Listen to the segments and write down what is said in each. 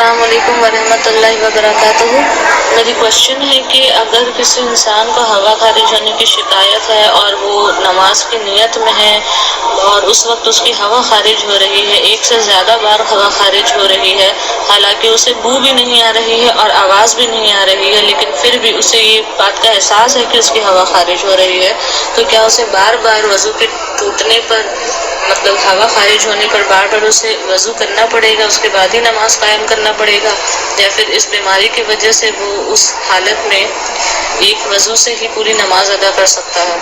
السلام علیکم ورحمۃ اللہ وبرکاتہ۔ میری کوشچن ہے کہ اگر کسی انسان کو ہوا خارج ہونے کی شکایت ہے اور وہ نماز کی نیت میں ہے اور اس وقت اس کی ہوا خارج ہو رہی ہے، ایک سے زیادہ بار ہوا خارج ہو رہی ہے، حالانکہ اسے بو بھی نہیں آ رہی ہے اور آواز بھی نہیں آ رہی ہے، لیکن پھر بھی اسے یہ بات کا احساس ہے کہ اس کی ہوا خارج ہو رہی ہے، تو کیا اسے بار بار وضو کے ٹوٹنے پر مطلب ہوا خارج ہونے پر بار بار اسے وضو کرنا پڑے گا، اس کے بعد ہی نماز قائم کرنا پڑے گا، یا پھر اس بیماری کی وجہ سے وہ اس حالت میں ایک وضو سے ہی پوری نماز ادا کر سکتا ہے؟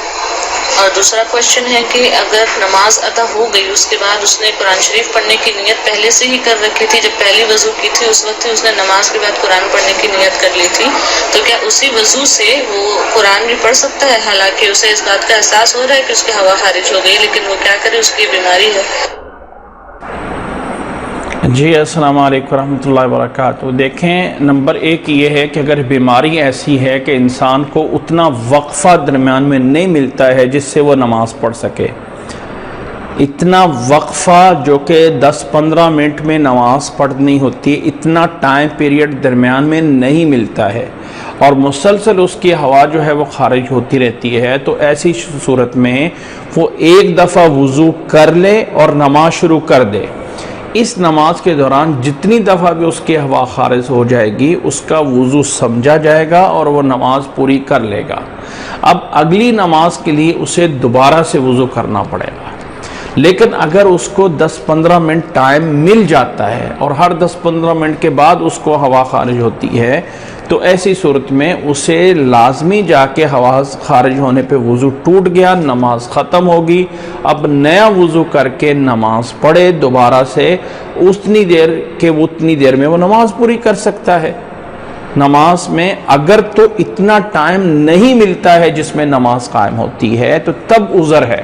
اور دوسرا کوشچن ہے کہ اگر نماز ادا ہو گئی، اس کے بعد اس نے قرآن شریف پڑھنے کی نیت پہلے سے ہی کر رکھی تھی، جب پہلی وضو کی تھی اس وقت ہی اس نے نماز کے بعد قرآن پڑھنے کی نیت کر لی تھی، تو کیا اسی وضو سے وہ قرآن بھی پڑھ سکتا ہے، حالانکہ اسے اس بات کا احساس ہو رہا ہے کہ اس کی ہوا خارج ہو گئی، لیکن وہ کیا کرے، اس کی بیماری ہے؟ جی السلام علیکم ورحمۃ اللہ وبرکاتہ۔ دیکھیں، نمبر ایک یہ ہے کہ اگر بیماری ایسی ہے کہ انسان کو اتنا وقفہ درمیان میں نہیں ملتا ہے جس سے وہ نماز پڑھ سکے، اتنا وقفہ جو کہ 10-15 منٹ میں نماز پڑھنی ہوتی ہے، اتنا ٹائم پیریڈ درمیان میں نہیں ملتا ہے اور مسلسل اس کی ہوا جو ہے وہ خارج ہوتی رہتی ہے، تو ایسی صورت میں وہ ایک دفعہ وضو کر لے اور نماز شروع کر دے۔ اس نماز کے دوران جتنی دفعہ بھی اس کی ہوا خارج ہو جائے گی اس کا وضو سمجھا جائے گا اور وہ نماز پوری کر لے گا۔ اب اگلی نماز کے لیے اسے دوبارہ سے وضو کرنا پڑے گا، لیکن اگر اس کو 10-15 منٹ ٹائم مل جاتا ہے اور ہر 10-15 منٹ کے بعد اس کو ہوا خارج ہوتی ہے، تو ایسی صورت میں اسے لازمی جا کے ہوا خارج ہونے پہ وضو ٹوٹ گیا، نماز ختم ہوگی، اب نیا وضو کر کے نماز پڑھے دوبارہ سے، اتنی دیر میں وہ نماز پوری کر سکتا ہے۔ نماز میں اگر تو اتنا ٹائم نہیں ملتا ہے جس میں نماز قائم ہوتی ہے تو تب عذر ہے،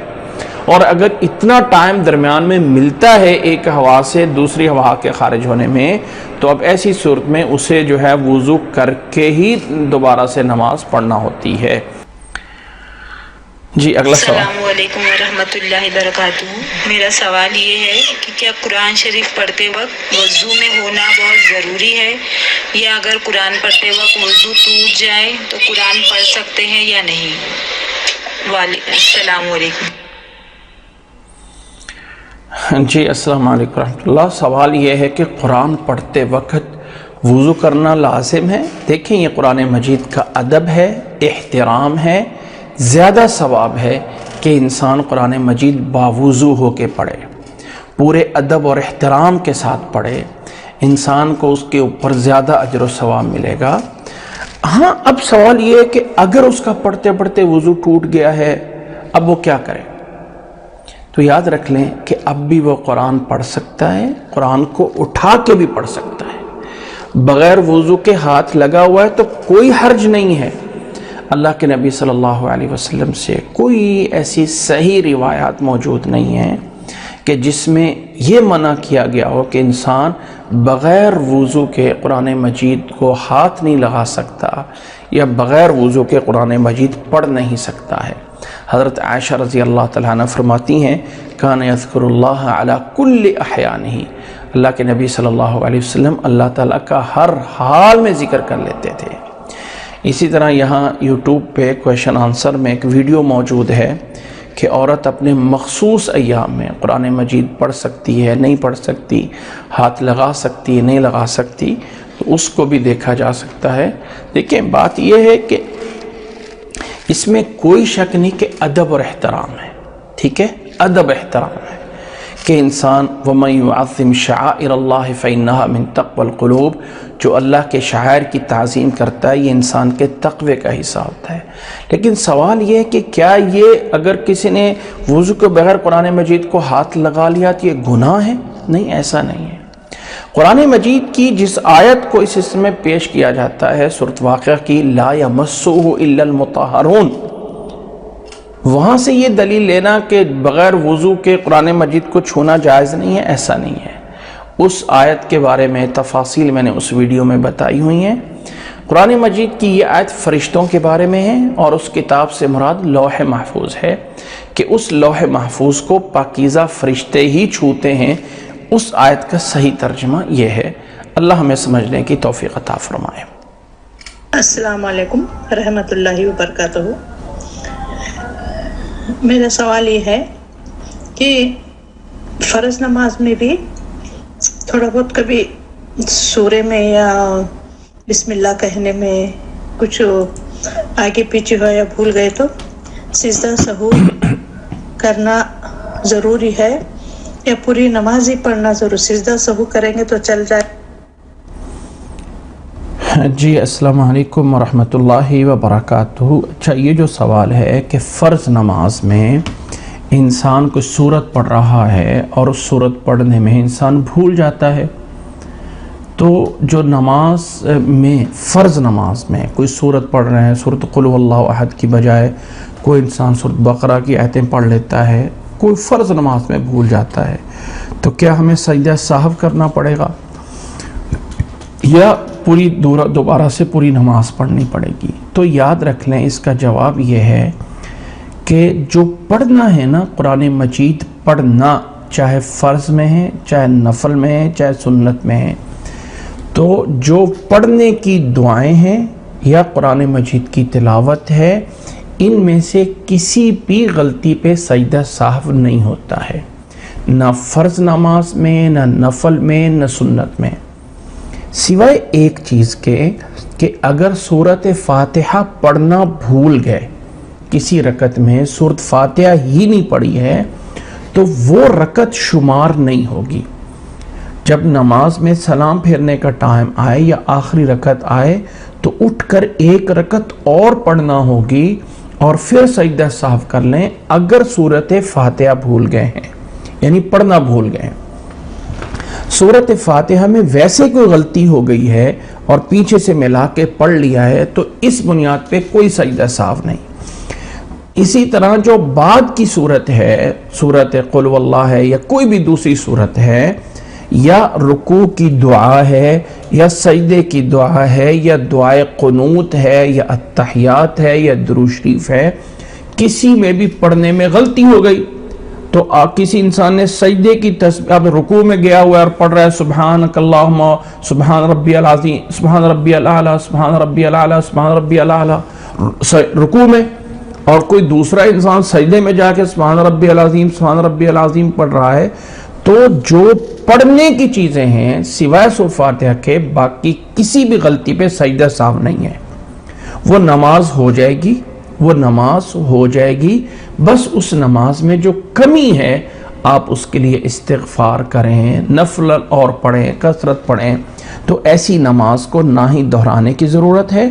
اور اگر اتنا ٹائم درمیان میں ملتا ہے ایک ہوا سے دوسری ہوا کے خارج ہونے میں، تو اب ایسی صورت میں اسے جو ہے وضو کر کے ہی دوبارہ سے نماز پڑھنا ہوتی ہے۔ جی اگلا سوال۔ السلام علیکم ورحمۃ اللہ وبرکاتہ۔ میرا سوال یہ ہے کہ کیا قرآن شریف پڑھتے وقت وضو میں ہونا بہت ضروری ہے، یا اگر قرآن پڑھتے وقت وضو ٹوٹ جائے تو قرآن پڑھ سکتے ہیں یا نہیں؟ السلام علیکم۔ جی السلام علیکم ورحمۃ اللہ۔ سوال یہ ہے کہ قرآن پڑھتے وقت وضو کرنا لازم ہے؟ دیکھیں، یہ قرآن مجید کا ادب ہے، احترام ہے، زیادہ ثواب ہے کہ انسان قرآن مجید باوضو ہو کے پڑھے، پورے ادب اور احترام کے ساتھ پڑھے، انسان کو اس کے اوپر زیادہ اجر و ثواب ملے گا۔ ہاں، اب سوال یہ ہے کہ اگر اس کا پڑھتے پڑھتے وضو ٹوٹ گیا ہے، اب وہ کیا کرے؟ تو یاد رکھ لیں کہ اب بھی وہ قرآن پڑھ سکتا ہے، قرآن کو اٹھا کے بھی پڑھ سکتا ہے، بغیر وضو کے ہاتھ لگا ہوا ہے تو کوئی حرج نہیں ہے۔ اللہ کے نبی صلی اللہ علیہ وسلم سے کوئی ایسی صحیح روایات موجود نہیں ہیں کہ جس میں یہ منع کیا گیا ہو کہ انسان بغیر وضو کے قرآن مجید کو ہاتھ نہیں لگا سکتا یا بغیر وضو کے قرآن مجید پڑھ نہیں سکتا ہے۔ حضرت عائشہ رضی اللہ تعالیٰ عنہ فرماتی ہیں، کان یذکر اللہ علی کل احیانہ، اللہ کے نبی صلی اللہ علیہ وسلم اللہ تعالیٰ کا ہر حال میں ذکر کر لیتے تھے۔ اسی طرح یہاں یوٹیوب پہ کویشچن آنسر میں ایک ویڈیو موجود ہے کہ عورت اپنے مخصوص ایام میں قرآن مجید پڑھ سکتی ہے، نہیں پڑھ سکتی، ہاتھ لگا سکتی ہے، نہیں لگا سکتی، تو اس کو بھی دیکھا جا سکتا ہے۔ دیکھیں، بات یہ ہے کہ اس میں کوئی شک نہیں کہ ادب اور احترام ہے، ٹھیک ہے، ادب احترام ہے کہ انسان وَمَن يُعَظِّمْ شَعَائِرَ اللَّهِ فَإِنَّهَا مِن تَقْوَى الْقُلُوبِ، جو اللہ کے شعائر کی تعظیم کرتا ہے یہ انسان کے تقوی کا حصہ ہوتا ہے۔ لیکن سوال یہ ہے کہ کیا یہ اگر کسی نے وضو کے بغیر قرآن مجید کو ہاتھ لگا لیا تو یہ گناہ ہے؟ نہیں، ایسا نہیں ہے۔ قرآن مجید کی جس آیت کو اس حصے میں پیش کیا جاتا ہے سورۃ واقعہ کی، لا یمسہ الا المطہرون، وہاں سے یہ دلیل لینا کہ بغیر وضو کے قرآن مجید کو چھونا جائز نہیں ہے، ایسا نہیں ہے۔ اس آیت کے بارے میں تفاصیل میں نے اس ویڈیو میں بتائی ہوئی ہیں۔ قرآن مجید کی یہ آیت فرشتوں کے بارے میں ہے اور اس کتاب سے مراد لوح محفوظ ہے کہ اس لوح محفوظ کو پاکیزہ فرشتے ہی چھوتے ہیں۔ اس آیت کا صحیح ترجمہ یہ ہے۔ اللہ ہمیں سمجھنے کی توفیق عطا فرمائے۔ السلام علیکم رحمۃ اللہ وبرکاتہ۔ میرا سوال یہ ہے کہ فرض نماز میں بھی تھوڑا بہت کبھی سورے میں یا بسم اللہ کہنے میں کچھ آگے پیچھے ہوا یا بھول گئے تو سجدہ سہو کرنا ضروری ہے یا پوری نماز ہی پڑھنا ضروری؟ سجدہ سہو کریں گے تو چل جائے؟ جی السلام علیکم ورحمۃ اللہ وبرکاتہ۔ اچھا، یہ جو سوال ہے کہ فرض نماز میں انسان کوئی سورت پڑھ رہا ہے اور اس سورت پڑھنے میں انسان بھول جاتا ہے، تو جو نماز میں فرض نماز میں کوئی سورت پڑھ رہے ہیں، سورت قل هو اللہ احد کی بجائے کوئی انسان سورت بقرہ کی آیتیں پڑھ لیتا ہے، کوئی فرض نماز میں بھول جاتا ہے، تو کیا ہمیں سجدہ سہو کرنا پڑے گا یا پوری دوبارہ سے پوری نماز پڑھنی پڑے گی؟ تو یاد رکھ لیں، اس کا جواب یہ ہے کہ جو پڑھنا ہے نا قرآن مجید پڑھنا، چاہے فرض میں ہے، چاہے نفل میں ہے، چاہے سنت میں ہے، تو جو پڑھنے کی دعائیں ہیں یا قرآن مجید کی تلاوت ہے، ان میں سے کسی بھی غلطی پہ سجدہ سہو نہیں ہوتا ہے، نہ فرض نماز میں، نہ نفل میں، نہ سنت میں، سوائے ایک چیز کے کہ اگر سورۃ فاتحہ پڑھنا بھول گئے، کسی رکعت میں سورۃ فاتحہ ہی نہیں پڑھی ہے، تو وہ رکعت شمار نہیں ہوگی۔ جب نماز میں سلام پھیرنے کا ٹائم آئے یا آخری رکعت آئے تو اٹھ کر ایک رکعت اور پڑھنا ہوگی اور پھر سجدہ سہو کر لیں اگر سورۃ فاتحہ بھول گئے ہیں، یعنی پڑھنا بھول گئے ہیں۔ سورۃ فاتحہ میں ویسے کوئی غلطی ہو گئی ہے اور پیچھے سے ملا کے پڑھ لیا ہے تو اس بنیاد پہ کوئی سجدہ سہو نہیں۔ اسی طرح جو بعد کی صورت ہے، سورۃ قل هو اللہ ہے یا کوئی بھی دوسری صورت ہے، یا رکوع کی دعا ہے یا سجدے کی دعا ہے یا دعائے قنوت ہے یا التحیات ہے یا درود شریف ہے، کسی میں بھی پڑھنے میں غلطی ہو گئی تو کسی انسان نے سجدے کی اب رکوع میں گیا ہوا اور پڑھ رہا ہے سبحانک اللہم سبحان ربی العظیم سبحان ربی الاعلی سبحان ربی الاعلی سبحان ربی الاعلی رکوع میں، اور کوئی دوسرا انسان سجدے میں جا کے سبحان ربی العظیم سبحان ربی العظیم پڑھ رہا ہے، تو جو پڑھنے کی چیزیں ہیں سوائے سورۃ فاتحہ کے باقی کسی بھی غلطی پہ سجدہ سہو نہیں ہے، وہ نماز ہو جائے گی، وہ نماز ہو جائے گی۔ بس اس نماز میں جو کمی ہے آپ اس کے لیے استغفار کریں، نفل اور پڑھیں، کثرت پڑھیں، تو ایسی نماز کو نہ ہی دہرانے کی ضرورت ہے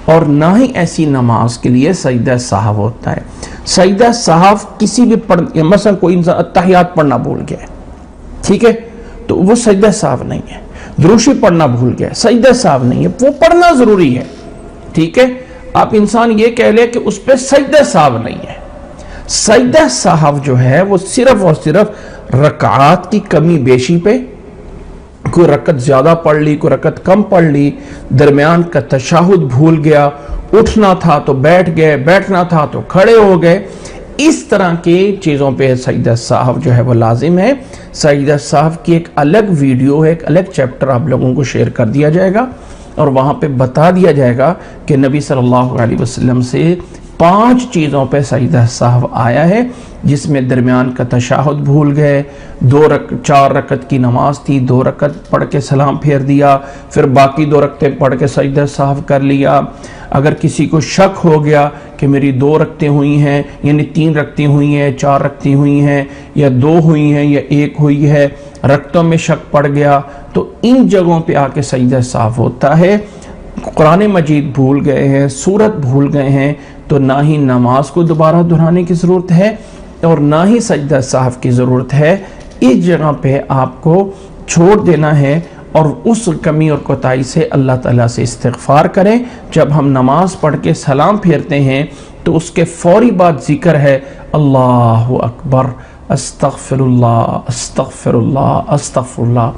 اور نہ ہی ایسی نماز کے لیے سجدہ سہو ہوتا ہے۔ سجدہ سہو کسی بھی مثلا کوئی انسان التحیات پڑھنا بھول گیا ہے، ٹھیک ہے، تو وہ سجدہ سہو نہیں ہے۔ درود شریف پڑھنا بھول گیا، سجدہ سہو نہیں ہے، وہ پڑھنا ضروری ہے، ٹھیک ہے۔ آپ انسان یہ کہہ لے کہ اس پہ سجدہ سہو نہیں ہے۔ سجدہ سہو جو ہے وہ صرف اور صرف رکعات کی کمی بیشی پہ، کوئی رکعت زیادہ پڑھ لی، کوئی رکعت کم پڑھ لی، درمیان کا تشہد بھول گیا، اٹھنا تھا تو بیٹھ گئے، بیٹھنا تھا تو کھڑے ہو گئے، اس طرح کی چیزوں پہ سجدہ سہو جو ہے وہ لازم ہے۔ سجدہ سہو کی ایک الگ ویڈیو ہے، ایک الگ چیپٹر آپ لوگوں کو شیئر کر دیا جائے گا اور وہاں پہ بتا دیا جائے گا کہ نبی صلی اللہ علیہ وسلم سے 5 چیزوں پہ سجدہ سہو آیا ہے، جس میں درمیان کا تشہد بھول گئے، 4 رکعت کی نماز تھی، 2 رکعت پڑھ کے سلام پھیر دیا، پھر باقی 2 رکعتیں پڑھ کے سجدہ سہو کر لیا۔ اگر کسی کو شک ہو گیا کہ میری 2 رکعتیں ہوئی ہیں، یعنی 3 رکعتیں ہوئی ہیں، 4 رکعتیں ہوئی ہیں، یا 2 ہوئی ہیں یا 1 ہوئی ہے، رکعتوں میں شک پڑ گیا، تو ان جگہوں پہ آ کے سجدہ سہو ہوتا ہے۔ قرآن مجید بھول گئے ہیں، سورت بھول گئے ہیں، تو نہ ہی نماز کو دوبارہ دہرانے کی ضرورت ہے اور نہ ہی سجدہ سہو کی ضرورت ہے۔ اس جگہ پہ آپ کو چھوڑ دینا ہے اور اس کمی اور کوتاہی سے اللہ تعالیٰ سے استغفار کریں۔ جب ہم نماز پڑھ کے سلام پھیرتے ہیں تو اس کے فوری بعد ذکر ہے اللہ اکبر، استغفر اللہ استغفر اللہ استغفر اللہ،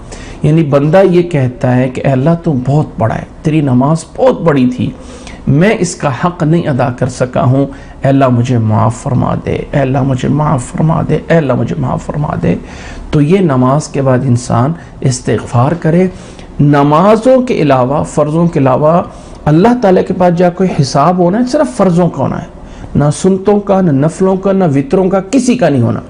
یعنی بندہ یہ کہتا ہے کہ اے اللہ تو بہت بڑا ہے، تیری نماز بہت بڑی تھی، میں اس کا حق نہیں ادا کر سکا ہوں، اے اللہ مجھے معاف فرما دے، اے اللہ مجھے معاف فرما دے، اے اللہ مجھے معاف فرما دے۔ تو یہ نماز کے بعد انسان استغفار کرے۔ نمازوں کے علاوہ، فرضوں کے علاوہ اللہ تعالیٰ کے پاس جا کوئی حساب ہونا ہے صرف فرضوں کا ہونا ہے، نہ سنتوں کا، نہ نفلوں کا، نہ وطروں کا، کسی کا نہیں ہونا۔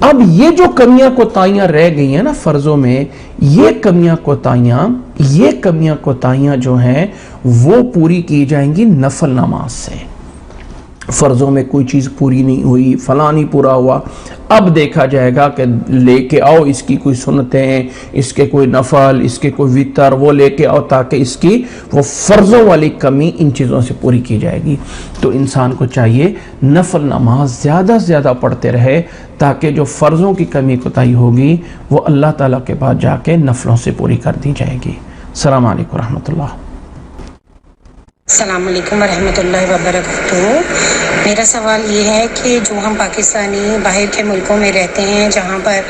اب یہ جو کمیاں کوتاہیاں رہ گئی ہیں نا فرضوں میں، یہ کمیاں کوتاہیاں جو ہیں وہ پوری کی جائیں گی نفل نماز سے۔ فرضوں میں کوئی چیز پوری نہیں ہوئی، فلاں نہیں پورا ہوا، اب دیکھا جائے گا کہ لے کے آؤ اس کی کوئی سنتیں، اس کے کوئی نفل، اس کے کوئی وطر، وہ لے کے آؤ تاکہ اس کی وہ فرضوں والی کمی ان چیزوں سے پوری کی جائے گی۔ تو انسان کو چاہیے نفل نماز زیادہ سے زیادہ پڑھتے رہے تاکہ جو فرضوں کی کمی کوتاہی ہوگی وہ اللہ تعالیٰ کے پاس جا کے نفلوں سے پوری کر دی جائے گی۔ السلام علیکم ورحمۃ اللہ۔ السلام علیکم ورحمۃ اللہ وبرکاتہ۔ میرا سوال یہ ہے کہ جو ہم پاکستانی باہر کے ملکوں میں رہتے ہیں جہاں پر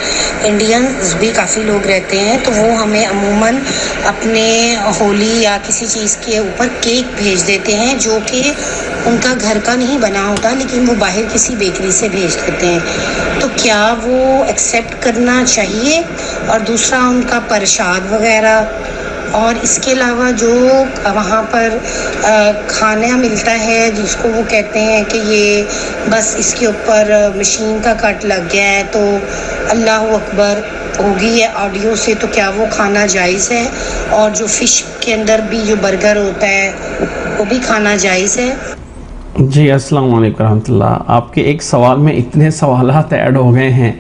انڈینز بھی کافی لوگ رہتے ہیں، تو وہ ہمیں عموماً اپنے ہولی یا کسی چیز کے اوپر کیک بھیج دیتے ہیں جو کہ ان کا گھر کا نہیں بنا ہوتا، لیکن وہ باہر کسی بیکری سے بھیج دیتے ہیں، تو کیا وہ ایکسیپٹ کرنا چاہیے؟ اور دوسرا ان کا پرشاد وغیرہ، اور اس کے علاوہ جو وہاں پر کھانا ملتا ہے جس کو وہ کہتے ہیں کہ یہ بس اس کے اوپر مشین کا کٹ لگ گیا ہے تو اللہ اکبر ہوگی ہے آڈیو سے، تو کیا وہ کھانا جائز ہے؟ اور جو فش کے اندر بھی جو برگر ہوتا ہے وہ بھی کھانا جائز ہے؟ جی السلام علیکم ورحمۃ اللہ۔ آپ کے ایک سوال میں اتنے سوالات ایڈ ہو گئے ہیں،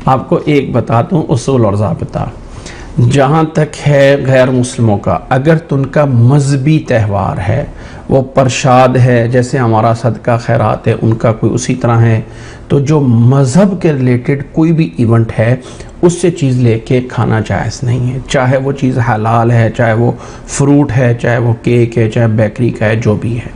آپ کو ایک بتا دوں اصول اور ضابطہ۔ جہاں تک ہے غیر مسلموں کا، اگر ان کا مذہبی تہوار ہے، وہ پرشاد ہے، جیسے ہمارا صدقہ خیرات ہے ان کا کوئی اسی طرح ہے، تو جو مذہب کے ریلیٹڈ کوئی بھی ایونٹ ہے اس سے چیز لے کے کھانا جائز نہیں ہے، چاہے وہ چیز حلال ہے، چاہے وہ فروٹ ہے، چاہے وہ کیک ہے، چاہے بیکری کا ہے، جو بھی ہے،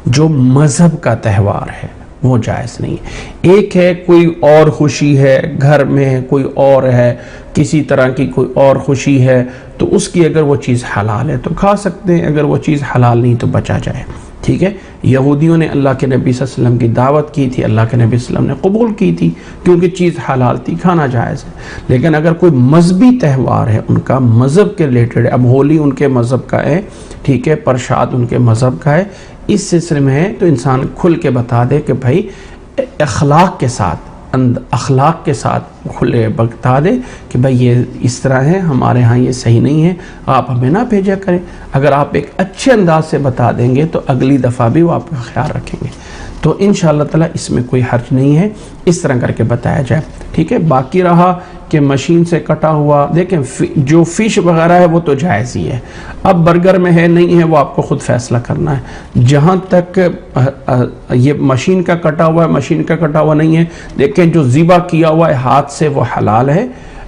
جو مذہب کا تہوار ہے وہ جائز نہیں ہے۔ ایک ہے کوئی اور خوشی ہے، گھر میں کوئی اور ہے، کسی طرح کی کوئی اور خوشی ہے، تو اس کی اگر وہ چیز حلال ہے تو کھا سکتے ہیں، اگر وہ چیز حلال نہیں تو بچا جائے، ٹھیک ہے۔ یہودیوں نے اللہ کے نبی صلی اللہ علیہ وسلم کی دعوت کی تھی، اللہ کے نبی صلی اللہ علیہ وسلم نے قبول کی تھی کیونکہ چیز حلال تھی، کھانا جائز ہے۔ لیکن اگر کوئی مذہبی تہوار ہے، ان کا مذہب کے ریلیٹڈ ہے، اب ہولی ان کے مذہب کا ہے، ٹھیک ہے، پرشاد ان کے مذہب کا ہے، اس سلسلے میں ہے تو انسان کھل کے بتا دے کہ بھائی اخلاق کے ساتھ کھلے بتا دے کہ بھائی یہ اس طرح ہے، ہمارے ہاں یہ صحیح نہیں ہے، آپ ہمیں نہ بھیجا کریں۔ اگر آپ ایک اچھے انداز سے بتا دیں گے تو اگلی دفعہ بھی وہ آپ کا خیال رکھیں گے، تو انشاءاللہ تعالیٰ اس میں کوئی حرج نہیں ہے، اس طرح کر کے بتایا جائے، ٹھیک ہے۔ باقی رہا کہ مشین سے کٹا ہوا، دیکھیں جو فش وغیرہ ہے وہ تو جائز ہی ہے، اب برگر میں ہے نہیں ہے وہ آپ کو خود فیصلہ کرنا ہے۔ جہاں تک یہ مشین کا کٹا ہوا ہے، مشین کا کٹا ہوا نہیں ہے، دیکھیں جو ذبح کیا ہوا ہے ہاتھ سے وہ حلال ہے،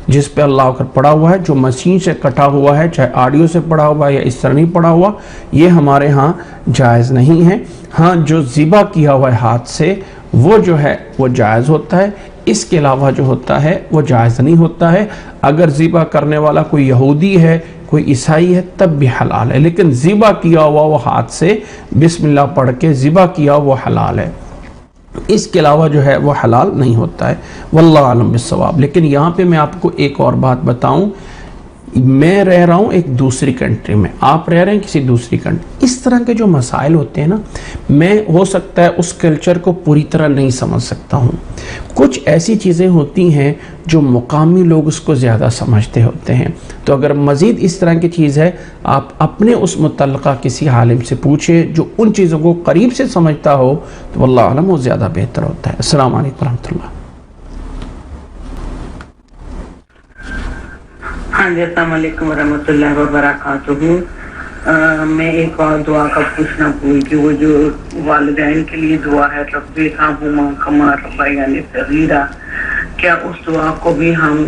جس پہ اللہ اکبر پڑا ہوا ہے۔ جو مشین سے کٹا ہوا ہے، چاہے آڈیو سے پڑا ہوا ہے یا اس طرح نہیں پڑا ہوا، یہ ہمارے ہاں جائز نہیں ہے۔ ہاں جو ذبح کیا ہوا ہے ہاتھ سے وہ جو ہے وہ جائز ہوتا ہے، اس کے علاوہ جو ہوتا ہے وہ جائز نہیں ہوتا ہے۔ اگر ذبح کرنے والا کوئی یہودی ہے، کوئی عیسائی ہے، تب بھی حلال ہے، لیکن ذبح کیا ہوا وہ ہاتھ سے بسم اللہ پڑھ کے ذبح کیا وہ حلال ہے، اس کے علاوہ جو ہے وہ حلال نہیں ہوتا ہے، واللہ عالم بالصواب۔ لیکن یہاں پہ میں آپ کو ایک اور بات بتاؤں، میں رہ رہا ہوں ایک دوسری کنٹری میں، آپ رہ رہے ہیں کسی دوسری کنٹری، اس طرح کے جو مسائل ہوتے ہیں نا، میں ہو سکتا ہے اس کلچر کو پوری طرح نہیں سمجھ سکتا ہوں، کچھ ایسی چیزیں ہوتی ہیں جو مقامی لوگ اس کو زیادہ سمجھتے ہوتے ہیں، تو اگر مزید اس طرح کی چیز ہے آپ اپنے اس متعلقہ کسی عالم سے پوچھیں جو ان چیزوں کو قریب سے سمجھتا ہو، تو واللہ عالم وہ زیادہ بہتر ہوتا ہے۔ السلام علیکم ورحمۃ اللہ۔ ہاں جی السلام علیکم ورحمۃ اللہ وبرکاتہ۔ میں ایک اور دعا کا پوچھنا بھول کہ وہ جو والدین کے لیے دعا ہے رب ارحمہما کما ربیانی صغیرا، کیا اس دعا کو بھی ہم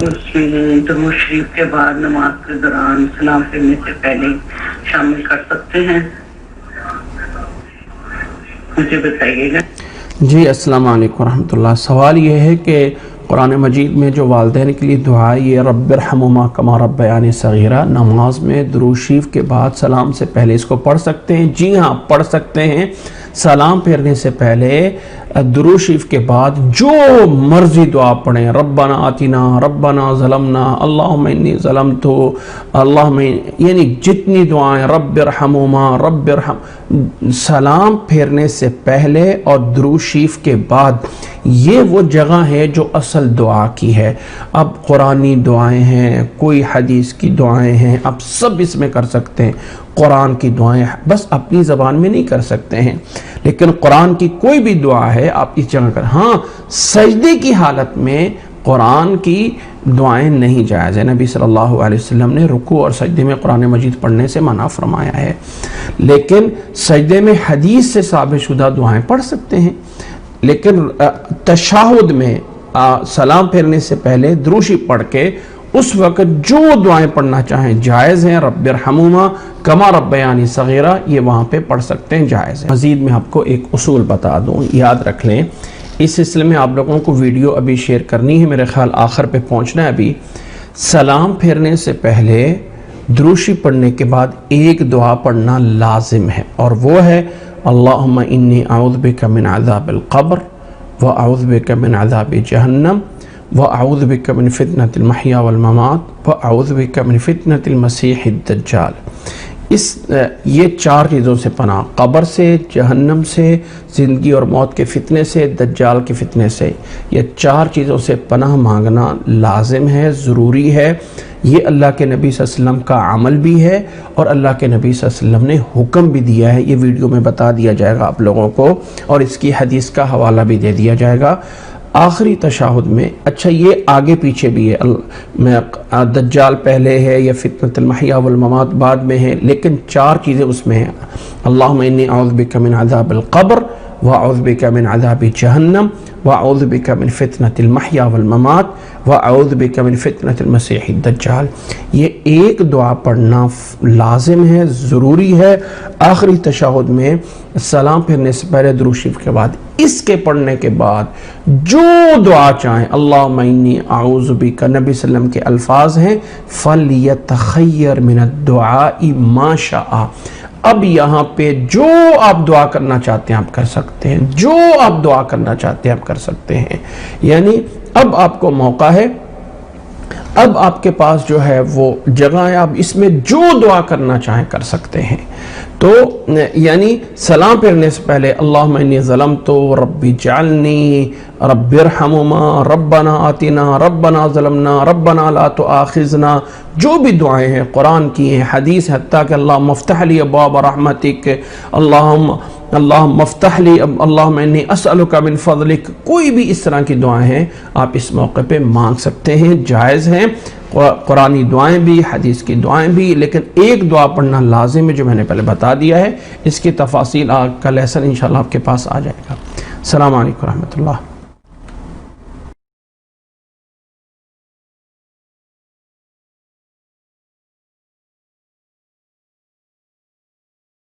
اس درود شریف کے بعد نماز کے دوران سلام پھرنے سے پہلے شامل کر سکتے ہیں؟ مجھے بتائیے گا۔ جی السلام علیکم ورحمۃ اللہ۔ سوال یہ ہے کہ قرآن مجید میں جو والدین کے لیے دعا ہے یہ رب ارحمہما کما ربیانی صغیرہ، نماز میں درود شریف کے بعد سلام سے پہلے اس کو پڑھ سکتے ہیں؟ جی ہاں پڑھ سکتے ہیں۔ سلام پھیرنے سے پہلے درود شریف کے بعد جو مرضی دعا پڑھیں، ربنا آتنا، ربنا ظلمنا، اللہم انی ظلمتو، اللہم، یعنی جتنی دعائیں، رب ارحمہما، رب ارحم، سلام پھیرنے سے پہلے اور درود شریف کے بعد یہ وہ جگہ ہے جو اصل دعا کی ہے۔ اب قرآنی دعائیں ہیں، کوئی حدیث کی دعائیں ہیں، آپ سب اس میں کر سکتے ہیں۔ قرآن کی دعائیں بس اپنی زبان میں نہیں کر سکتے ہیں، لیکن قرآن کی کوئی بھی دعا ہے آپ اس جگہ کر۔ ہاں سجدے کی حالت میں قرآن کی دعائیں نہیں جائز ہے، نبی صلی اللہ علیہ وسلم نے رکوع اور سجدے میں قرآن مجید پڑھنے سے منع فرمایا ہے، لیکن سجدے میں حدیث سے ثابت شدہ دعائیں پڑھ سکتے ہیں۔ لیکن تشہد میں سلام پھیرنے سے پہلے درود شریف پڑھ کے اس وقت جو دعائیں پڑھنا چاہیں جائز ہیں، رب ارحمہما کما ربیانی صغیرہ، یہ وہاں پہ پڑھ سکتے ہیں، جائز ہے۔ مزید میں آپ کو ایک اصول بتا دوں، یاد رکھ لیں، اس سلسلے میں آپ لوگوں کو ویڈیو ابھی شیئر کرنی ہے، میرے خیال آخر پہ پہنچنا ہے ابھی۔ سلام پھیرنے سے پہلے درود شریف پڑھنے کے بعد ایک دعا پڑھنا لازم ہے، اور وہ ہے اللہم انی اعوذ بک من عذاب القبر واعوذ بک من عذاب جہنم واعوذ بک من فتنۃ المحیا والممات واعوذ بک من فتنۃ المسیح الدجال۔ یہ چار چیزوں سے پناہ، قبر سے، جہنم سے، زندگی اور موت کے فتنے سے، دجال کے فتنے سے، یہ چار چیزوں سے پناہ مانگنا لازم ہے، ضروری ہے۔ یہ اللہ کے نبی صلی اللہ علیہ وسلم کا عمل بھی ہے اور اللہ کے نبی صلی اللہ علیہ وسلم نے حکم بھی دیا ہے، یہ ویڈیو میں بتا دیا جائے گا آپ لوگوں کو، اور اس کی حدیث کا حوالہ بھی دے دیا جائے گا۔ آخری تشہد میں، اچھا یہ آگے پیچھے بھی ہے، دجال پہلے ہے یا فتنۃ المحیا والممات بعد میں ہے، لیکن چار چیزیں اس میں ہیں، اللہم انی اعوذ بک من عذاب القبر واعوذ بک من عذاب جہنم واعوذ بک من فتنۃ المحیا والممات واعوذ بک من فتنۃ المسیح الدجال۔ یہ ایک دعا پڑھنا لازم ہے، ضروری ہے آخری تشہد میں، سلام پھیرنے سے پہلے درود شریف کے بعد۔ اس کے پڑھنے کے بعد جو دعا چاہیں، اللہم انی اعوذ بک، نبی صلی اللہ علیہ وسلم کے الفاظ ہیں، فَلْيَتَخَيَّرْ مِنَ الدُّعَاءِ مَا شَاءَ۔ اب یہاں پہ جو آپ دعا کرنا چاہتے ہیں آپ کر سکتے ہیں، جو آپ دعا کرنا چاہتے ہیں آپ کر سکتے ہیں، یعنی اب آپ کو موقع ہے، اب آپ کے پاس جو ہے وہ جگہ ہے، آپ اس میں جو دعا کرنا چاہیں کر سکتے ہیں۔ تو یعنی سلام پھیرنے سے پہلے اللہم انی ظلمت ربی جعلنی، رب ارحمہما، ربنا آتنا، ربنا ظلمنا، ربنا لا تؤاخذنا، جو بھی دعائیں ہیں قرآن کی ہیں، حدیث، حتیٰ کہ اللہم افتح لی ابواب رحمتک، اللہم افتح لی، اللہم انی اسألک من فضلک، کوئی بھی اس طرح کی دعائیں ہیں آپ اس موقع پہ مانگ سکتے ہیں، جائز ہیں، قرآنی دعائیں بھی، حدیث کی دعائیں بھی، لیکن ایک دعا پڑھنا لازم ہے جو میں نے پہلے بتا دیا ہے۔ اس کی تفاصیل کا لیسن انشاءاللہ آپ کے پاس آ جائے گا۔ السلام علیکم ورحمۃ اللہ۔